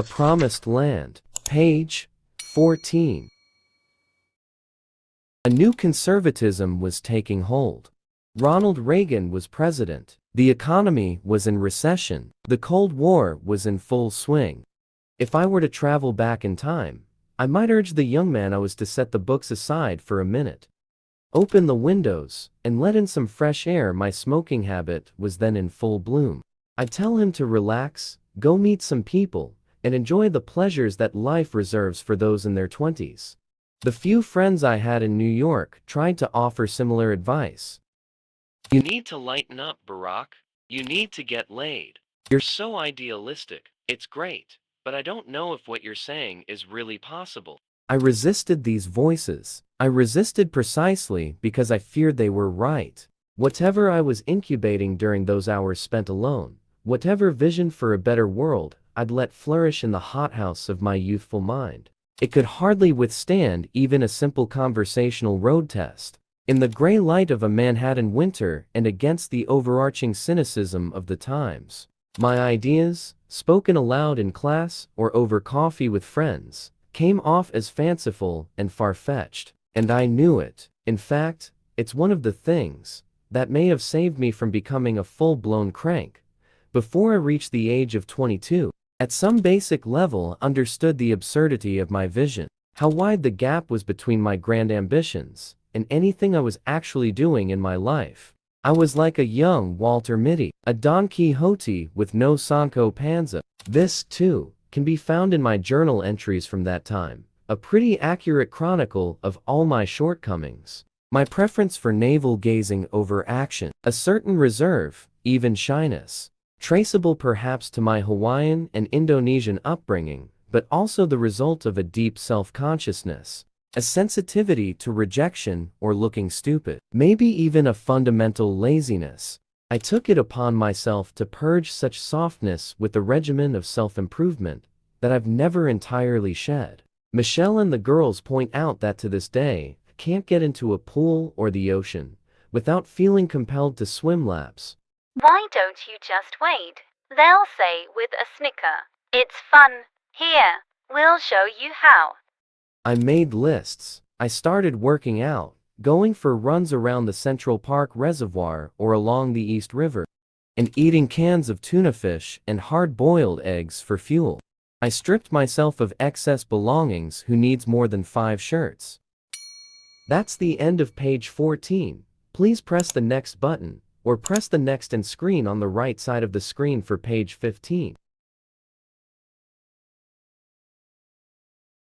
A Promised Land. Page 14. A new conservatism was taking hold. Ronald Reagan was president. The economy was in recession. The Cold War was in full swing. If I were to travel back in time, I might urge the young man I was to set the books aside for a minute. Open the windows, and let in some fresh air. My smoking habit was then in full bloom. I'd tell him to relax, go meet some people, and enjoy the pleasures that life reserves for those in their 20s. The few friends I had in New York tried to offer similar advice. You need to lighten up, Barack. You need to get laid. You're so idealistic. It's great, but I don't know if what you're saying is really possible. I resisted these voices. I resisted precisely because I feared they were right. Whatever I was incubating during those hours spent alone, whatever vision for a better world I'd let flourish in the hothouse of my youthful mind, it could hardly withstand even a simple conversational road test. In the gray light of a Manhattan winter and against the overarching cynicism of the times, my ideas, spoken aloud in class or over coffee with friends, came off as fanciful and far-fetched, and I knew it. In fact, it's one of the things that may have saved me from becoming a full-blown crank before I reached the age of 22. At some basic level, understood the absurdity of my vision, how wide the gap was between my grand ambitions and anything I was actually doing in my life. I was like a young Walter Mitty, a Don Quixote with no Sancho Panza. This, too, can be found in my journal entries from that time, a pretty accurate chronicle of all my shortcomings. My preference for navel-gazing over action, a certain reserve, even shyness, traceable perhaps to my Hawaiian and Indonesian upbringing, but also the result of a deep self-consciousness, a sensitivity to rejection or looking stupid, maybe even a fundamental laziness. I took it upon myself to purge such softness with the regimen of self-improvement that I've never entirely shed. Michele and the girls point out that to this day, I can't get into a pool or the ocean without feeling compelled to swim laps. Why don't you just wait? They'll say with a snicker. It's fun. Here, we'll show you how. I made lists. I started working out, going for runs around the Central Park Reservoir or along the East River, and eating cans of tuna fish and hard-boiled eggs for fuel. I stripped myself of excess belongings. Who needs more than 5 shirts? That's the end of page 14. Please press the next button, or press the next end screen on the right side of the screen for page 15.